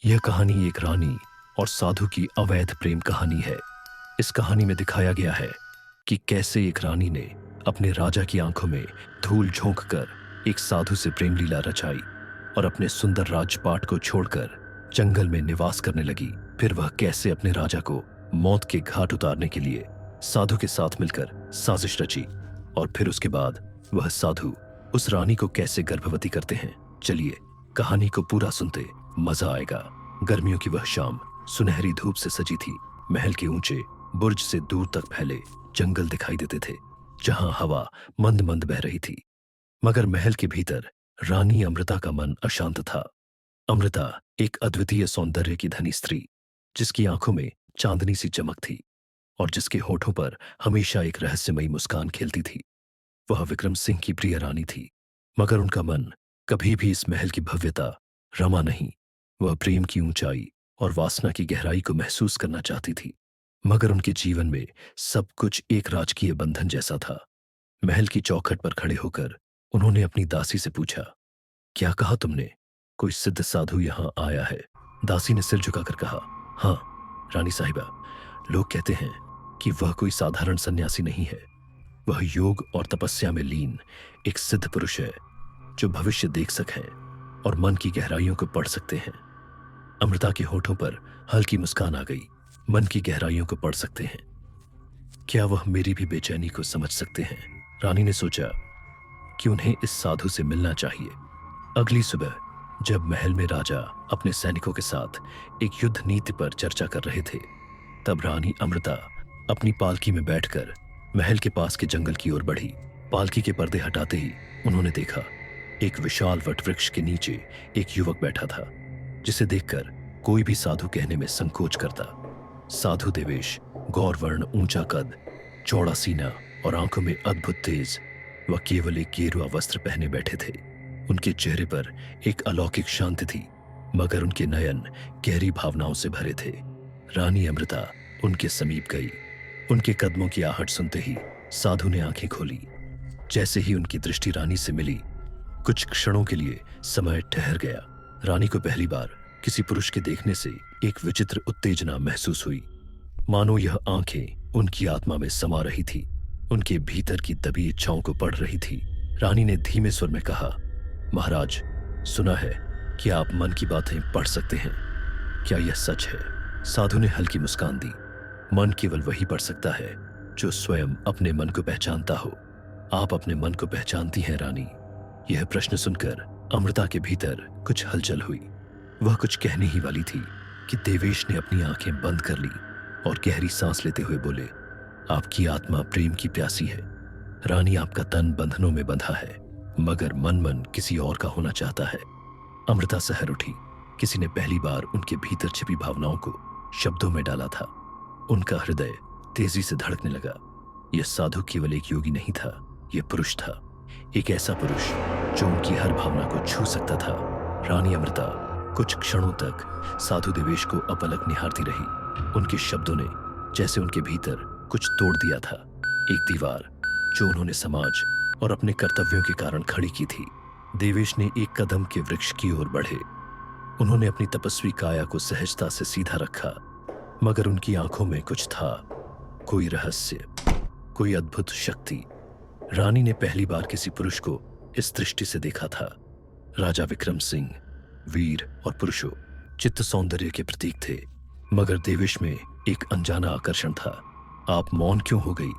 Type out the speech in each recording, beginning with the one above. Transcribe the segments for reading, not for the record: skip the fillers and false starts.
यह कहानी एक रानी और साधु की अवैध प्रेम कहानी है। इस कहानी में दिखाया गया है कि कैसे एक रानी ने अपने राजा की आंखों में धूल झोंक कर एक साधु से प्रेम लीला रचाई और अपने सुंदर राजपाट को छोड़कर जंगल में निवास करने लगी। फिर वह कैसे अपने राजा को मौत के घाट उतारने के लिए साधु के साथ मिलकर साजिश रची और फिर उसके बाद वह साधु उस रानी को कैसे गर्भवती करते हैं। चलिए कहानी को पूरा सुनते मजा आएगा। गर्मियों की वह शाम सुनहरी धूप से सजी थी। महल के ऊंचे बुर्ज से दूर तक फैले जंगल दिखाई देते थे, जहां हवा मंद मंद बह रही थी। मगर महल के भीतर रानी अमृता का मन अशांत था। अमृता एक अद्वितीय सौंदर्य की धनी स्त्री, जिसकी आंखों में चांदनी सी चमक थी और जिसके होठों पर हमेशा एक रहस्यमयी मुस्कान खेलती थी। वह विक्रम सिंह की प्रिय रानी थी, मगर उनका मन कभी भी इस महल की भव्यता रमा नहीं। वह प्रेम की ऊंचाई और वासना की गहराई को महसूस करना चाहती थी, मगर उनके जीवन में सब कुछ एक राजकीय बंधन जैसा था। महल की चौखट पर खड़े होकर उन्होंने अपनी दासी से पूछा, क्या कहा तुमने? कोई सिद्ध साधु यहाँ आया है? दासी ने सिर झुकाकर कहा, हाँ रानी साहिबा, लोग कहते हैं कि वह कोई साधारण सन्यासी नहीं है। वह योग और तपस्या में लीन एक सिद्ध पुरुष है, जो भविष्य देख सके और मन की गहराइयों को पढ़ सकते हैं। अमृता के होठों पर हल्की मुस्कान आ गई। मन की गहराइयों को पढ़ सकते हैं? क्या वह मेरी भी बेचैनी को समझ सकते हैं? रानी ने सोचा कि उन्हें इस साधु से मिलना चाहिए। अगली सुबह जब महल में राजा अपने सैनिकों के साथ एक युद्ध नीति पर चर्चा कर रहे थे, तब रानी अमृता अपनी पालकी में बैठकर महल के पास के जंगल की ओर बढ़ी। पालकी के पर्दे हटाते ही उन्होंने देखा, एक विशाल वटवृक्ष के नीचे एक युवक बैठा था, जिसे देखकर कोई भी साधु कहने में संकोच करता। साधु देवेश, गौरवर्ण, ऊंचा कद, चौड़ा सीना और आंखों में अद्भुत तेज। वह केवल एक गेरुआ वस्त्र पहने बैठे थे। उनके चेहरे पर एक अलौकिक शांति थी, मगर उनके नयन गहरी भावनाओं से भरे थे। रानी अमृता उनके समीप गई। उनके कदमों की आहट सुनते ही साधु ने आंखें खोली। जैसे ही उनकी दृष्टि रानी से मिली, कुछ क्षणों के लिए समय ठहर गया। रानी को पहली बार किसी पुरुष के देखने से एक विचित्र उत्तेजना महसूस हुई, मानो यह आंखें उनकी आत्मा में समा रही थी, उनके भीतर की दबी इच्छाओं को पढ़ रही थी। रानी ने धीमे स्वर में कहा, महाराज, सुना है कि आप मन की बातें पढ़ सकते हैं, क्या यह सच है? साधु ने हल्की मुस्कान दी। मन केवल वही पढ़ सकता है जो स्वयं अपने मन को पहचानता हो। आप अपने मन को पहचानती हैं रानी? यह प्रश्न सुनकर अमृता के भीतर कुछ हलचल हुई। वह कुछ कहने ही वाली थी कि देवेश ने अपनी आंखें बंद कर ली और गहरी सांस लेते हुए बोले, आपकी आत्मा प्रेम की प्यासी है रानी। आपका तन बंधनों में बंधा है, मगर मन किसी और का होना चाहता है। अमृता सहर उठी। किसी ने पहली बार उनके भीतर छिपी भावनाओं को शब्दों में डाला था। उनका हृदय तेजी से धड़कने लगा। यह साधु केवल एक योगी नहीं था, यह पुरुष था, एक ऐसा पुरुष जो उनकी हर भावना को छू सकता था। रानी अमृता कुछ क्षणों तक साधु देवेश को अपलक निहारती रही। उनके शब्दों ने जैसे उनके भीतर कुछ तोड़ दिया था, एक दीवार जो उन्होंने समाज और अपने कर्तव्यों के कारण खड़ी की थी। देवेश ने एक कदम के वृक्ष की ओर बढ़े। उन्होंने अपनी तपस्वी काया को सहजता से सीधा रखा, मगर उनकी आंखों में कुछ था, कोई रहस्य, कोई अद्भुत शक्ति। रानी ने पहली बार किसी पुरुष को इस दृष्टि से देखा था। राजा विक्रम सिंह वीर और पुरुषों चित्त सौंदर्य के प्रतीक थे, मगर देवेश में एक अनजाना आकर्षण था। आप मौन क्यों हो गई?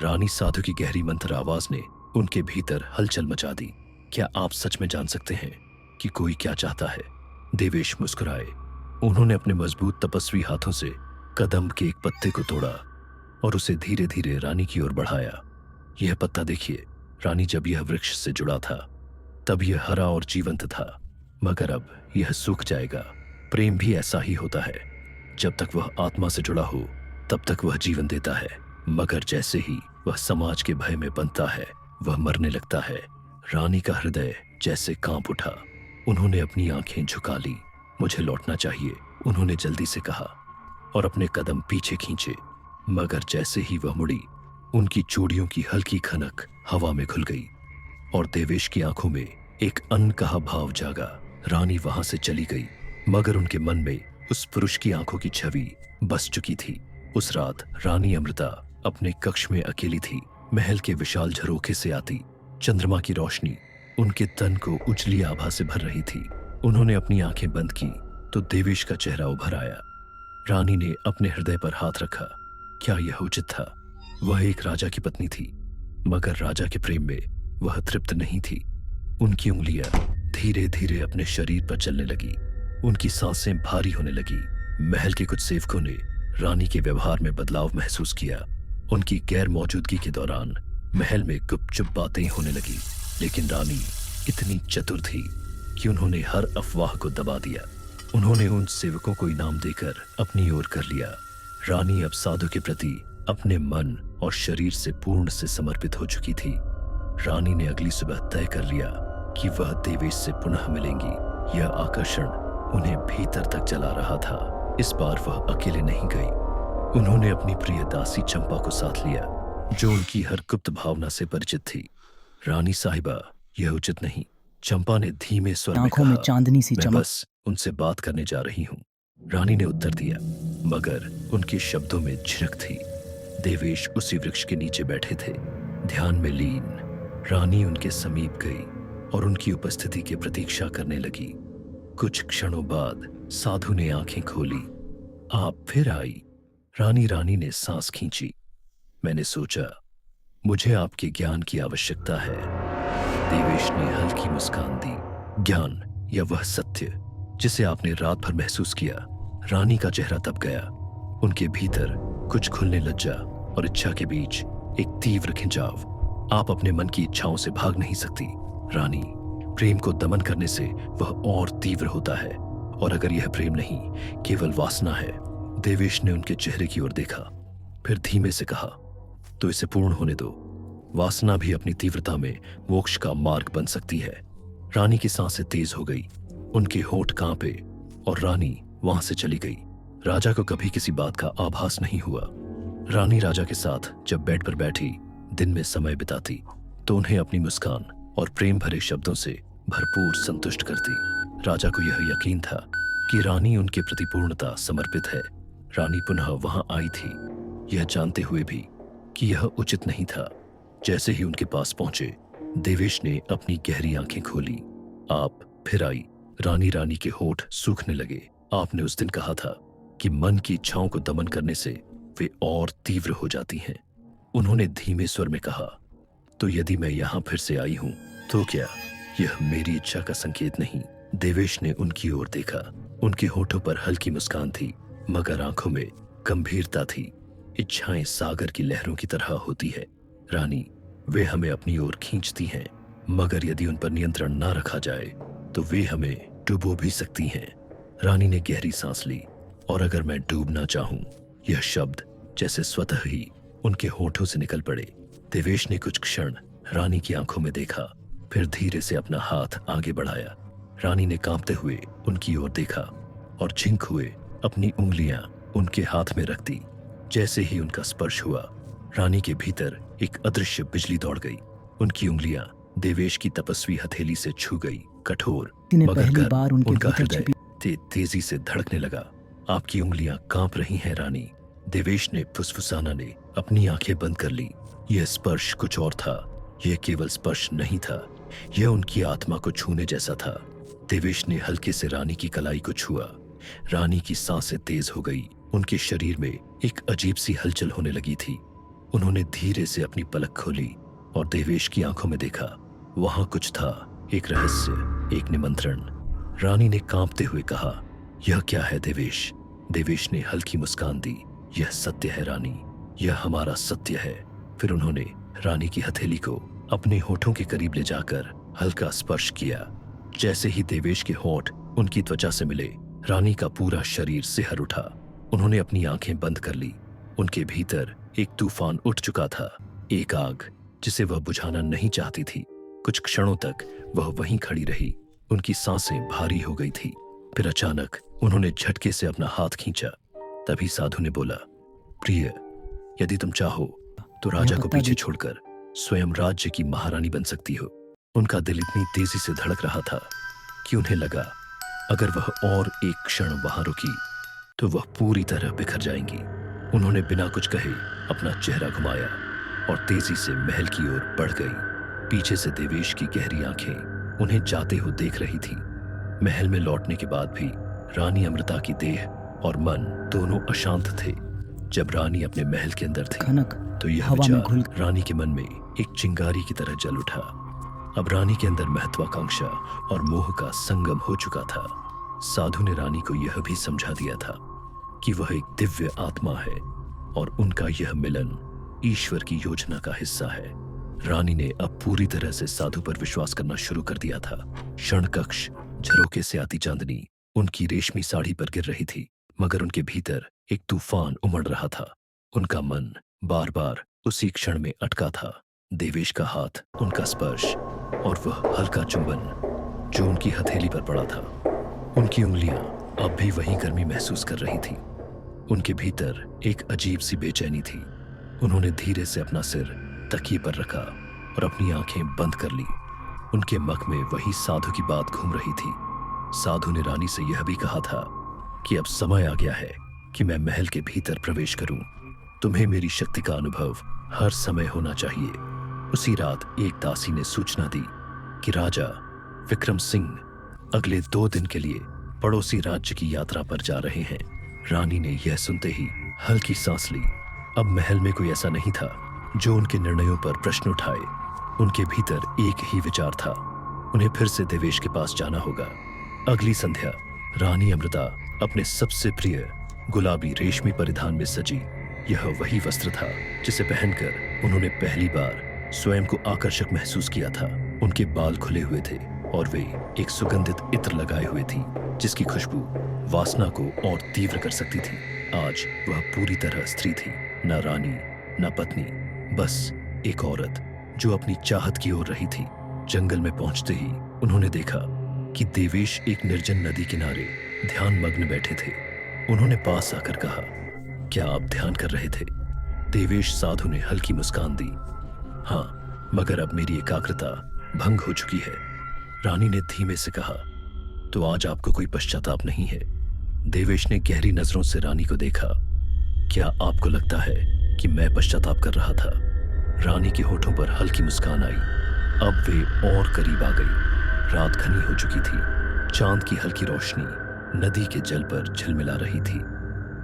रानी साधु की गहरी मंथर आवाज ने उनके भीतर हलचल मचा दी। क्या आप सच में जान सकते हैं कि कोई क्या चाहता है? देवेश मुस्कुराए। उन्होंने अपने मजबूत तपस्वी हाथों से कदम के एक पत्ते को तोड़ा और उसे धीरे धीरे रानी की ओर बढ़ाया। यह पत्ता देखिए रानी, जब यह वृक्ष से जुड़ा था तब यह हरा और जीवंत था, मगर अब यह सूख जाएगा। प्रेम भी ऐसा ही होता है, जब तक वह आत्मा से जुड़ा हो तब तक वह जीवन देता है, मगर जैसे ही वह समाज के भय में बंधता है वह मरने लगता है। रानी का हृदय जैसे कांप उठा। उन्होंने अपनी आंखें झुका ली। मुझे लौटना चाहिए, उन्होंने जल्दी से कहा और अपने कदम पीछे खींचे, मगर जैसे ही वह मुड़ी, उनकी चूड़ियों की हल्की खनक हवा में घुल गई और देवेश की आंखों में एक अनकहा भाव जागा। रानी वहां से चली गई मगर उनके मन में उस पुरुष की आंखों की छवि बस चुकी थी। उस रात रानी अमृता अपने कक्ष में अकेली थी। महल के विशाल झरोखे से आती चंद्रमा की रोशनी उनके तन को उजली आभा से भर रही थी। उन्होंने अपनी आंखें बंद की तो देवेश का चेहरा उभर आया। रानी ने अपने हृदय पर हाथ रखा। क्या यह उचित था? वह एक राजा की पत्नी थी, मगर राजा के प्रेम में वह तृप्त नहीं थी। उनकी उंगलियां धीरे धीरे अपने शरीर पर चलने लगी। उनकी सांसें भारी होने लगी। महल के कुछ सेवकों ने रानी के व्यवहार में बदलाव महसूस किया। उनकी गैर मौजूदगी के दौरान महल में गुपचुप बातें होने लगी, लेकिन रानी इतनी चतुर थी कि उन्होंने हर अफवाह को दबा दिया। उन्होंने उन सेवकों को इनाम देकर अपनी ओर कर लिया। रानी अब साधु के प्रति अपने मन और शरीर से पूर्ण से समर्पित हो चुकी थी। रानी ने अगली सुबह तय कर लिया कि वह देवेश से पुनः मिलेंगी। यह आकर्षण उन्हें भीतर तक जला रहा था। इस बार वह अकेले नहीं गई। उन्होंने अपनी प्रिय दासी चंपा को साथ लिया, जो उनकी हर गुप्त भावना से परिचित थी। रानी साहिबा, यह उचित नहीं, चंपा ने धीमे स्वर में आंखों में कहा। चांदनी सी मैं चमक। बस उनसे बात करने जा रही हूँ, रानी ने उत्तर दिया, मगर उनके शब्दों में झिझक थी। देवेश उसी वृक्ष के नीचे बैठे थे, ध्यान में लीन। रानी उनके समीप गई और उनकी उपस्थिति की प्रतीक्षा करने लगी। कुछ क्षणों बाद साधु ने आंखें खोली। आप फिर आई। रानी ने सांस खींची। मैंने सोचा मुझे आपके ज्ञान की आवश्यकता है। देवेश ने हल्की मुस्कान दी। ज्ञान या वह सत्य जिसे आपने रात भर महसूस किया? रानी का चेहरा दब गया। उनके भीतर कुछ खुलने लज्जा और इच्छा के बीच एक तीव्र खिंचाव। आप अपने मन की इच्छाओं से भाग नहीं सकती रानी। प्रेम को दमन करने से वह और तीव्र होता है, और अगर यह प्रेम नहीं केवल वासना है। देवेश ने उनके चेहरे की ओर देखा, फिर धीमे से कहा, तो इसे पूर्ण होने दो। वासना भी अपनी तीव्रता में मोक्ष का मार्ग बन सकती है। रानी की सांसें तेज हो गई, उनके होंठ कांपे और रानी वहां से चली गई। राजा को कभी किसी बात का आभास नहीं हुआ। रानी राजा के साथ जब बेड पर बैठी दिन में समय बिताती तो उन्हें अपनी मुस्कान और प्रेम भरे शब्दों से भरपूर संतुष्ट करती। राजा को यह यकीन था कि रानी उनके प्रति पूर्णता समर्पित है। रानी पुनः वहां आई थी, यह जानते हुए भी कि यह उचित नहीं था। जैसे ही उनके पास पहुंचे, देवेश ने अपनी गहरी आंखें खोली। आप फिर आई। रानी के होंठ सूखने लगे। आपने उस दिन कहा था कि मन की इच्छाओं को दमन करने से वे और तीव्र हो जाती हैं। उन्होंने धीमे स्वर में कहा, तो यदि मैं यहां फिर से आई हूं तो क्या यह मेरी इच्छा का संकेत नहीं? देवेश ने उनकी ओर देखा। उनके होठों पर हल्की मुस्कान थी, मगर आंखों में गंभीरता थी। इच्छाएं सागर की लहरों की तरह होती है रानी, वे हमें अपनी ओर खींचती हैं, मगर यदि उन पर नियंत्रण ना रखा जाए तो वे हमें डुबो भी सकती हैं। रानी ने गहरी सांस ली, और अगर मैं डूबना चाहूं, यह शब्द जैसे स्वतः ही उनके होठों से निकल पड़े। देवेश ने कुछ क्षण रानी की आंखों में देखा, फिर धीरे से अपना हाथ आगे बढ़ाया। रानी ने कांपते हुए उनकी ओर देखा और झिंक हुए अपनी उंगलियां उनके हाथ में रख दी। जैसे ही उनका स्पर्श हुआ, रानी के भीतर एक अदृश्य बिजली दौड़ गई। उनकी उंगलियां देवेश की तपस्वी हथेली से छू गई। कठोर मगर पहली गर्म। बार उनके उनका भीतर हृदय तेजी से धड़कने लगा। आपकी उंगलियां कांप रही हैं रानी। देवेश ने फुसफुसाना ने अपनी आंखें बंद कर ली। यह स्पर्श कुछ और था। यह केवल स्पर्श नहीं था, यह उनकी आत्मा को छूने जैसा था। देवेश ने हल्के से रानी की कलाई को छुआ। रानी की सांसें तेज हो गई। उनके शरीर में एक अजीब सी हलचल होने लगी थी। उन्होंने धीरे से अपनी पलक खोली और देवेश की आंखों में देखा। वहां कुछ था, एक रहस्य, एक निमंत्रण। रानी ने कांपते हुए कहा, यह क्या है देवेश? देवेश ने हल्की मुस्कान दी। यह सत्य है रानी, यह हमारा सत्य है। फिर उन्होंने रानी की हथेली को अपने होठों के करीब ले जाकर हल्का स्पर्श किया। जैसे ही देवेश के होंठ उनकी त्वचा से मिले, रानी का पूरा शरीर सिहर उठा। उन्होंने अपनी आंखें बंद कर ली। उनके भीतर एक तूफान उठ चुका था, एक आग जिसे वह बुझाना नहीं चाहती थी। कुछ क्षणों तक वह वहीं खड़ी रही। उनकी सांसें भारी हो गई थी। फिर अचानक उन्होंने झटके से अपना हाथ खींचा। तभी साधु ने बोला, प्रिय, यदि तुम चाहो तो राजा को पीछे छोड़कर स्वयं राज्य की महारानी बन सकती हो। उनका दिल इतनी तेजी से धड़क रहा था कि उन्हें लगा अगर वह और एक क्षण वहां रुकी तो वह पूरी तरह बिखर जाएंगी। उन्होंने बिना कुछ कहे अपना चेहरा घुमाया और तेजी से महल की ओर बढ़ गई। पीछे से देवेश की गहरी आंखें उन्हें जाते हुए देख रही थी। महल में लौटने के बाद भी रानी अमृता की देह और मन दोनों अशांत थे। जब रानी अपने महल के अंदर थी खनक तो यह हवा में विचार घुल रानी के मन में एक चिंगारी की तरह जल उठा। अब रानी के अंदर महत्वाकांक्षा और मोह का संगम हो चुका था। साधु ने रानी को यह भी समझा दिया था कि वह एक दिव्य आत्मा है और उनका यह मिलन ईश्वर की योजना का हिस्सा है। रानी ने अब पूरी तरह से साधु पर विश्वास करना शुरू कर दिया था। क्षणकक्ष झरोके से आती चांदनी उनकी रेशमी साड़ी पर गिर रही थी, मगर उनके भीतर एक तूफान उमड़ रहा था। उनका मन बार बार उसी क्षण में अटका था। देवेश का हाथ, उनका स्पर्श और वह हल्का चुंबन जो उनकी हथेली पर पड़ा था। उनकी उंगलियां अब भी वही गर्मी महसूस कर रही थी। उनके भीतर एक अजीब सी बेचैनी थी। उन्होंने धीरे से अपना सिर तकिए पर रखा और अपनी आंखें बंद कर ली। उनके मक में वही साधु की बात घूम रही थी। साधु ने रानी से यह भी कहा था कि अब समय आ गया है कि मैं महल के भीतर प्रवेश करूं। तुम्हें मेरी शक्ति का अनुभव हर समय होना चाहिए। उसी रात एक दासी ने सूचना दी कि राजा विक्रम सिंह अगले 2 दिन के लिए पड़ोसी राज्य की यात्रा पर जा रहे हैं। रानी ने यह सुनते ही हल्की सांस ली। अब महल में कोई ऐसा नहीं था जो उनके निर्णयों पर प्रश्न उठाए। उनके भीतर एक ही विचार था, उन्हें फिर से देवेश के पास जाना होगा। अगली संध्या रानी अमृता अपने सबसे प्रिय गुलाबी रेशमी परिधान में सजी। यह वही वस्त्र था जिसे पहनकर उन्होंने पहली बार स्वयं को आकर्षक महसूस किया था। उनके बाल खुले हुए थे और वे एक सुगंधित इत्र लगाए हुए थी जिसकी खुशबू वासना को और तीव्र कर सकती थी। आज वह पूरी तरह स्त्री थी, न रानी न पत्नी, बस एक औरत जो अपनी चाहत की ओर रही थी। जंगल में पहुंचते ही उन्होंने देखा कि देवेश एक निर्जन नदी किनारे ध्यान मग्न बैठे थे। उन्होंने पास आकर कहा, क्या आप ध्यान कर रहे थे? देवेश साधु ने हल्की मुस्कान दी। हाँ, मगर अब मेरी एकाग्रता भंग हो चुकी है। रानी ने धीमे से कहा, तो आज आपको कोई पश्चाताप नहीं है? देवेश ने गहरी नजरों से रानी को देखा। क्या आपको लगता है कि मैं पश्चाताप कर रहा था? रानी के होठों पर हल्की मुस्कान आई। अब वे और करीब आ गई। रात घनी हो चुकी थी। चांद की हल्की रोशनी नदी के जल पर झिलमिला रही थी।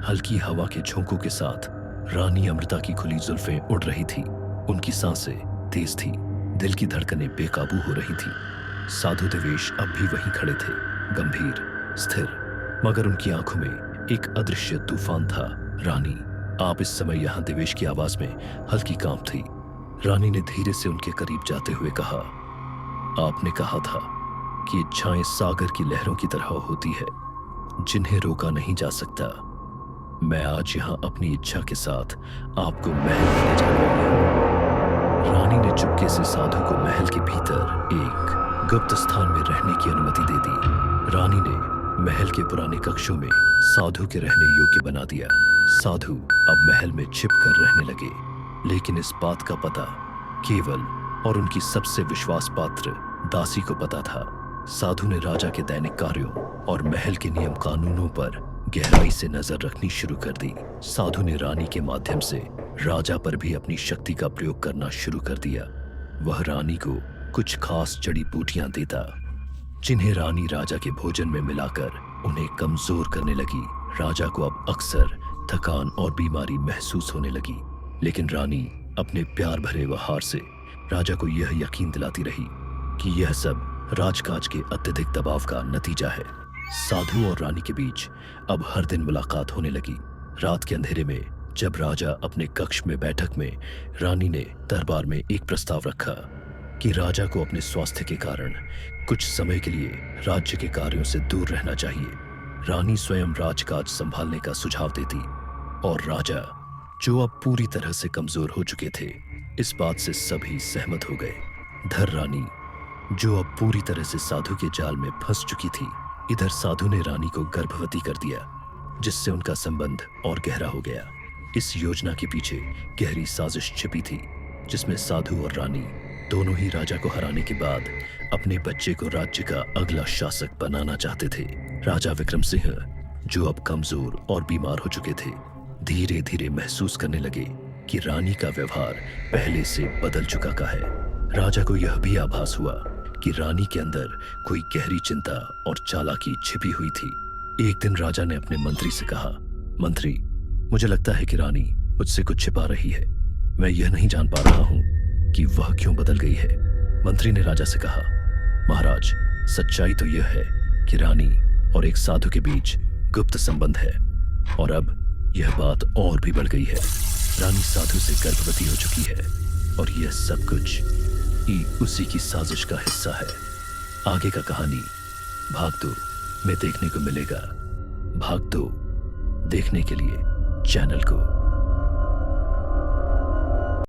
हल्की हवा के झोंकों के साथ रानी अमृता की खुली जुल्फें उड़ रही थी। उनकी सांसें तेज थी, दिल की धड़कनें बेकाबू हो रही थी। साधु देवेश अब भी वहीं खड़े थे, गंभीर, स्थिर, मगर उनकी आंखों में एक अदृश्य तूफान था। रानी, आप इस समय यहाँ? देवेश की आवाज में हल्की कांप थी। रानी ने धीरे से उनके करीब जाते हुए कहा, आपने कहा था कि इच्छाएं सागर की लहरों की तरह होती है जिन्हें रोका नहीं जा सकता। मैं आज यहाँ अपनी इच्छा के साथ आपको महल में ले जाने वाली हूँ। रानी ने चुपके से साधु को महल के भीतर एक गुप्त स्थान में रहने की अनुमति दे दी। रानी ने महल के पुराने कक्षों में साधु के रहने योग्य बना दिया। साधु अब महल में छिप कर रहने लगे, लेकिन इस बात का पता केवल और उनकी सबसे विश्वास पात्र दासी को पता था। साधु ने राजा के दैनिक कार्यों और महल के नियम कानूनों पर गहराई से नजर रखनी शुरू कर दी। साधु ने रानी के माध्यम से राजा पर भी अपनी शक्ति का प्रयोग करना शुरू कर दिया। वह रानी को कुछ खास जड़ी बूटियां देता जिन्हें रानी राजा के भोजन में मिलाकर उन्हें कमजोर करने लगी। राजा को अब अक्सर थकान और बीमारी महसूस होने लगी, लेकिन रानी अपने प्यार भरे व्यवहार से राजा को यह यकीन दिलाती रही कि यह सब राजकाज के अत्यधिक दबाव का नतीजा है। साधु और रानी के बीच अब हर दिन मुलाकात होने लगी। रात के अंधेरे में जब राजा अपने कक्ष में बैठक में, रानी ने दरबार में एक प्रस्ताव रखा कि राजा को अपने स्वास्थ्य के कारण कुछ समय के लिए राज्य के कार्यों से दूर रहना चाहिए। रानी स्वयं राजकाज संभालने का सुझाव देती और राजा, जो अब पूरी तरह से कमजोर हो चुके थे, इस बात से सभी सहमत हो गए। धर रानी, जो अब पूरी तरह से साधु के जाल में फंस चुकी थी, इधर साधु ने रानी को गर्भवती कर दिया, जिससे उनका संबंध और गहरा हो गया। इस योजना के पीछे गहरी साजिश छिपी थी, जिसमें साधु और रानी दोनों ही राजा को हराने के बाद अपने बच्चे को राज्य का अगला शासक बनाना चाहते थे। राजा विक्रम सिंह, जो अब कमजोर और बीमार हो चुके थे, धीरे धीरे महसूस करने लगे कि रानी का व्यवहार पहले से बदल चुका का है। राजा को यह भी आभास हुआ कि रानी के अंदर कोई गहरी चिंता और चालाकी छिपी हुई थी। एक दिन राजा ने अपने मंत्री से कहा, मंत्री, मुझे लगता है कि रानी मुझसे कुछ छिपा रही है। मैं यह नहीं जान पा रहा हूं कि वह क्यों बदल गई है। मंत्री ने राजा से कहा, महाराज, सच्चाई तो यह है कि रानी और एक साधु के बीच गुप्त संबंध है, और अब यह बात और भी बढ़ गई है। रानी साधु से गर्भवती हो चुकी है, और यह सब कुछ ही उसी की साजिश का हिस्सा है। आगे का कहानी भाग 2 में देखने को मिलेगा। भाग 2 देखने के लिए चैनल को